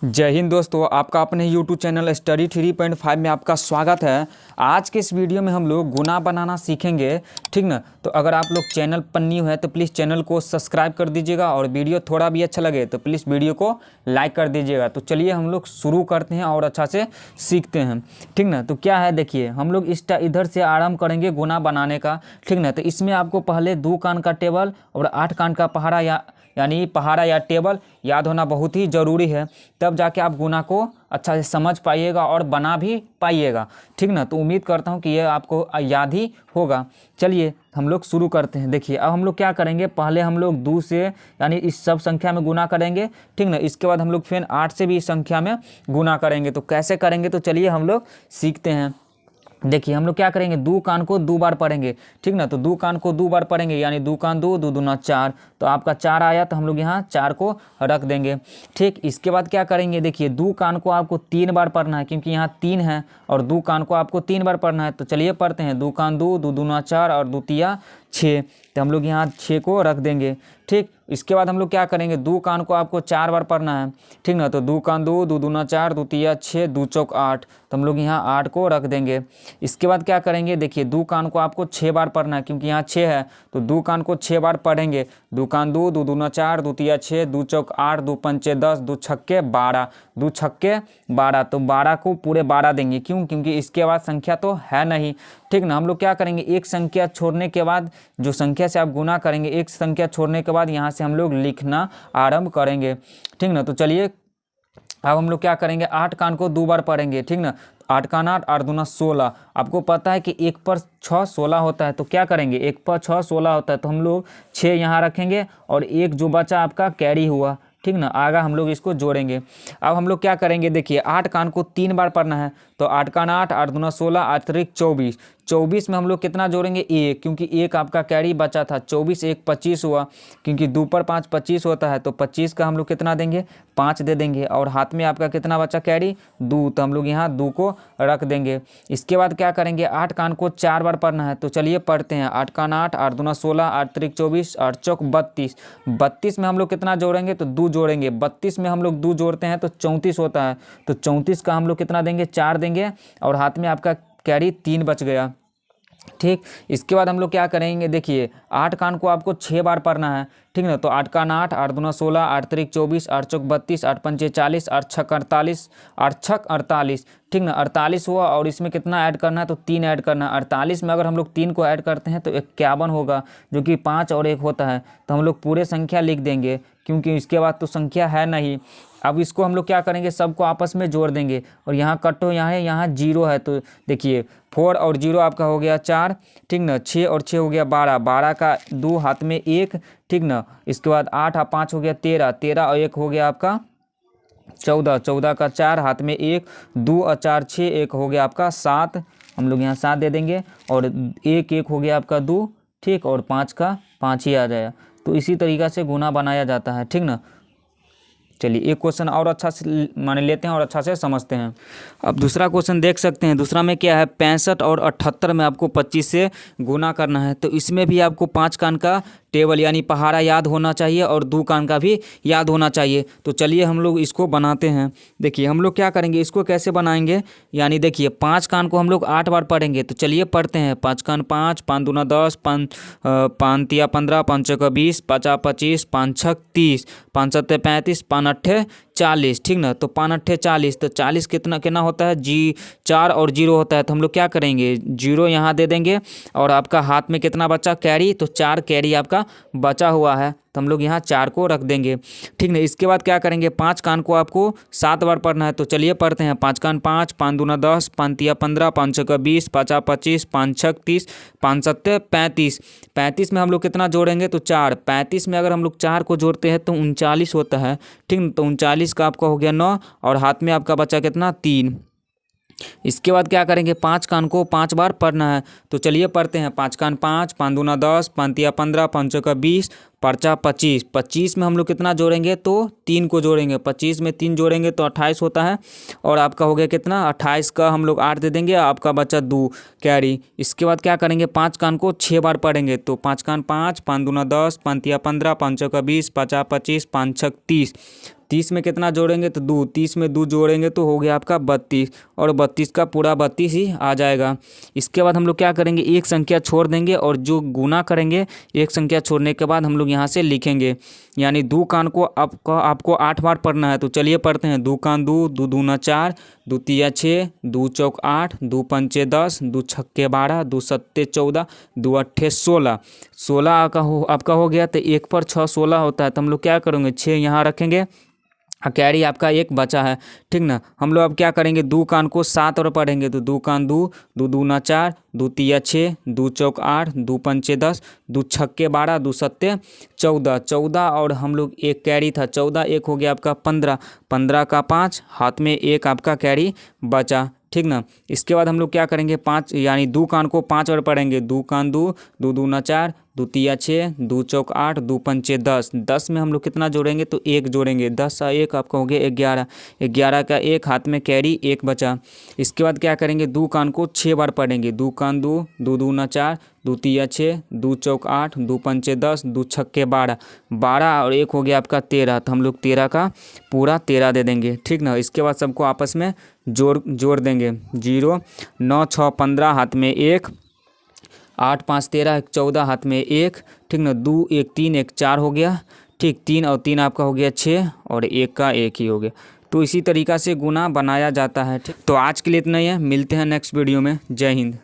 जय हिंद दोस्तों, आपका अपने YouTube चैनल स्टडी 3.5 में आपका स्वागत है। आज के इस वीडियो में हम लोग गुना बनाना सीखेंगे, ठीक ना। तो अगर आप लोग चैनल पर न्यू है तो प्लीज़ चैनल को सब्सक्राइब कर दीजिएगा और वीडियो थोड़ा भी अच्छा लगे तो प्लीज़ वीडियो को लाइक कर दीजिएगा। तो चलिए हम लोग शुरू करते हैं और अच्छा से सीखते हैं, ठीक ना। तो क्या है, देखिए हम लोग इधर से आरंभ करेंगे गुना बनाने का, ठीक ना। तो इसमें आपको पहले 2 कान का टेबल और 8 कान का पहाड़ा यानी पहाड़ा या टेबल याद होना बहुत ही ज़रूरी है, तब जाके आप गुना को अच्छा से समझ पाइएगा और बना भी पाइएगा, ठीक ना। तो उम्मीद करता हूँ कि ये आपको याद ही होगा। चलिए हम लोग शुरू करते हैं। देखिए अब हम लोग क्या करेंगे, पहले हम लोग 2 से यानी इस सब संख्या में गुना करेंगे, ठीक ना। इसके बाद हम लोग फिर 8 से भी इस संख्या में गुना करेंगे। तो कैसे करेंगे, तो चलिए हम लोग सीखते हैं। देखिए हम लोग क्या करेंगे, 2 कान को 2 बार पढ़ेंगे, ठीक ना। तो 2 कान को 2 बार पढ़ेंगे यानी 2 कान 2, 2 दूना 4। तो आपका 4 आया तो हम लोग यहाँ 4 को रख देंगे, ठीक। इसके बाद क्या करेंगे, देखिए 2 कान को आपको 3 बार पढ़ना है क्योंकि यहाँ 3 है और 2 कान को आपको 3 बार पढ़ना है। तो चलिए पढ़ते हैं। 2 कान 2, 2 दूना 4 और 2 तिया 6। तो हम लोग यहाँ 6 को रख देंगे, ठीक। इसके बाद हम लोग क्या करेंगे, 2 कान को आपको 4 बार पढ़ना है, ठीक ना। तो 2 कान 2, 2 दूना 4, 2 तिया 6, 2 चौक 8। तो हम लोग यहाँ 8 को रख देंगे। इसके बाद क्या करेंगे, देखिए 2 कान को आपको 6 बार पढ़ना है क्योंकि यहाँ 6 है। तो 2 कान को 6 बार पढ़ेंगे। 2 कान 2, 2 दूना 4, 2 तिया 6, 2 चौक 8, 2 पंचे 10, 2 छक्के 12, 2 छक्के 12। तो 12 को पूरे 12 देंगे, क्यों, क्योंकि इसके बाद संख्या तो है नहीं, ठीक ना। हम लोग क्या करेंगे, एक संख्या छोड़ने के बाद जो संख्या से आप गुना करेंगे, एक संख्या छोड़ने के बाद यहाँ से हम लोग लिखना आरंभ करेंगे, ठीक ना। तो चलिए अब हम लोग क्या करेंगे, 8 कान को 2 बार पढ़ेंगे, ठीक ना। 8 कान 8, 8 दूना 16। आपको पता है कि 1 पर 6 16 होता है। तो क्या करेंगे, 1 पर 6 16 होता है तो हम लोग 6 यहाँ रखेंगे और एक जो बचा आपका कैरी हुआ, ठीक ना, आगा हम लोग इसको जोड़ेंगे। अब हम लोग क्या करेंगे, देखिए 8 कान को 3 बार पढ़ना है। तो 8 कान 8, 8 दूना 16, अतिरिक्त 24। 24 में हम लोग कितना जोड़ेंगे, 1, क्योंकि 1 आपका कैरी बचा था। 24 1 25 हुआ, क्योंकि 2 पर 5 25 होता है। तो 25 का हम लोग कितना देंगे, 5 दे देंगे। और हाथ में आपका कितना बचा कैरी, 2। तो हम लोग यहाँ 2 को रख देंगे। इसके बाद क्या करेंगे, 8 कान को 4 बार पढ़ना है। तो चलिए पढ़ते हैं। 8 कान 8, 8 दूना 16, अतिरिक्त 24, 8 चौक 32। 32 में हम लोग कितना जोड़ेंगे, तो 2 जोड़ेंगे। 32 में हम लोग 2 जोड़ते हैं तो 34 होता है। तो 34 का हम लोग कितना देंगे, 4 देंगे और हाथ में आपका कैरी 3 बच गया, ठीक। इसके बाद हम लोग क्या करेंगे, देखिए 8 कान को आपको 6 बार पढ़ना है, ठीक ना। तो 8 कान 8, 8 दूना 16, 8 अतिरिक्त 24, 8 चौक 32, 8 पंचे 40, 8 छक 48, 8 छक 48, ठीक ना। 48 हुआ और इसमें कितना ऐड करना है, तो 3 ऐड करना है। 48 में अगर हम लोग 3 को ऐड करते हैं तो 51 होगा, जो कि 5 और 1 होता है। तो हम लोग पूरे संख्या लिख देंगे क्योंकि इसके बाद तो संख्या है नहीं। अब इसको हम लोग क्या करेंगे, सबको आपस में जोड़ देंगे और यहाँ कटो, यहाँ है, यहाँ 0 है। तो देखिए 4 और 0 आपका हो गया 4, ठीक ना। 6 और 6 हो गया 12, 12 का 2 हाथ में 1, ठीक ना। इसके बाद 8 और 5 हो गया 13, 13 और 1 हो गया आपका 14, 14 का 4 हाथ में 1, 2 और 4 6, 1 हो गया आपका 7। हम लोग यहाँ 7 दे देंगे और 1 1 हो गया आपका 2, ठीक। और 5 का 5 ही आ जाएगा। तो इसी तरीक़ा से गुना बनाया जाता है, ठीक ना। चलिए एक क्वेश्चन और अच्छा से मान लेते हैं और अच्छा से समझते हैं। अब दूसरा क्वेश्चन देख सकते हैं। दूसरा में क्या है, 65 और 78 में आपको 25 से गुना करना है। तो इसमें भी आपको 5 कान का टेबल यानी पहाड़ा याद होना चाहिए और 2 कान का भी याद होना चाहिए। तो चलिए हम लोग इसको बनाते हैं। देखिए हम लोग क्या करेंगे, इसको कैसे बनाएंगे, यानी देखिए 5 कान को हम लोग 8 बार पढ़ेंगे। तो चलिए पढ़ते हैं। 5 कान 5, 5 दूना 10, 5 तिया 15, 5 चौका 20, 5 25, 5 छक 30, 5 सत्ते 35, 5 अट्ठे 40, ठीक ना। तो 5 अट्ठे 40, तो 40 कितना कितना होता है, 4 और 0 होता है। तो हम लोग क्या करेंगे, 0 यहाँ दे देंगे और आपका हाथ में कितना बचा कैरी, तो 4 कैरी आपका बचा हुआ है। तो हम लोग यहाँ 4 को रख देंगे, ठीक ना। इसके बाद क्या करेंगे, 5 कान को आपको 7 बार पढ़ना है। तो चलिए पढ़ते हैं। 5 कान 5, 5 दूना 10, 5 तिया 15, 5 चौका 20, 5 25, 5 छक 30, 5 सत्ते 35। 35 में हम लोग कितना जोड़ेंगे, तो 4। 35 में अगर हम लोग 4 को जोड़ते हैं तो 39 होता है, ठीक ना। तो 39 का आपका हो गया 9 और हाथ में आपका बचा कितना, 3। इसके बाद क्या करेंगे, 5 कान को 5 बार पढ़ना है। तो चलिए पढ़ते हैं। 5 कान 5, 5 दूना 10, 5 तिया 15, 5 चौका 20, 5 25। 25 में हम लोग कितना जोड़ेंगे, तो 3 को जोड़ेंगे। 25 में 3 जोड़ेंगे तो 28 होता है और आपका हो गया कितना, 28 का हम लोग 8 दे देंगे, आपका बचा 2 कैरी। इसके बाद क्या करेंगे, 5 कान को 6 बार पढ़ेंगे। तो 5 कान 5, 5 दूना 10, 5 तिया 15, 5 चौका 20, 5 25, 5 छक 30, 30 में कितना जोड़ेंगे तो 2, 30 में 2 जोड़ेंगे तो हो गया आपका 32 और 32 का पूरा 32 ही आ जाएगा। इसके बाद हम लोग क्या करेंगे, एक संख्या छोड़ देंगे और जो गुना करेंगे एक संख्या छोड़ने के बाद हम लोग यहाँ से लिखेंगे, यानी 2 कान को आपको 8 बार पढ़ना है। तो चलिए पढ़ते हैं। 2 कान 2, 2 दूना 4, 2 तिया 6, 2 चौक 8, 2 पंचे 10, 2 छक्के 12, 2 सत्ते 14, 2 अट्ठे 16। 16 आपका हो गया। तो 1 पर 6 16 होता है, तो हम लोग क्या करेंगे 6 यहाँ रखेंगे, कैरी आपका 1 बचा है, ठीक ना। हम लोग अब क्या करेंगे, 2 कान को 7 और पढ़ेंगे। तो 2 कान 2, 2 दूना 4, 2 तिया 6, 2 चौक 8, 2 पंचे 10, 2 छक्के 12, 2 सत्ते 14, 14 और हम लोग 1 कैरी था 14, 1 हो गया आपका 15, 15 का 5, हाथ में 1 आपका कैरी बचा, ठीक ना। इसके बाद हम लोग क्या करेंगे, 5 यानी 2 कान को 5 और पढ़ेंगे। 2 कान 2, 2 दूना 4, 2 तिया 6, 2 चौक 8, 2 पंचे 10, 10 में हम लोग कितना जोड़ेंगे तो 1 जोड़ेंगे। 10 और 1 आपका हो गया 11, 11 का 1, हाथ में कैरी 1 बचा। इसके बाद क्या करेंगे, 2 कान को 6 बार पढ़ेंगे। 2 कान 2, 2 दूना 4, 2 तिया 6, 2 चौक 8, 2 पंचे 10, 2 छक्के 12, 12 और 1 हो गया आपका 13। तो हम लोग 13 का पूरा 13 दे देंगे, ठीक ना। इसके बाद सबको आपस में जोड़ देंगे। 0 9 6 15, हाथ में 1, 8 5 13, 1 14, हाथ में 1, ठीक ना। 2 1 3, 1 4 हो गया, ठीक। 3 और 3 आपका हो गया 6 और 1 का 1 ही हो गया। तो इसी तरीक़ा से गुना बनाया जाता है, ठीक। तो आज के लिए इतना ही है, मिलते हैं नेक्स्ट वीडियो में। जय हिंद।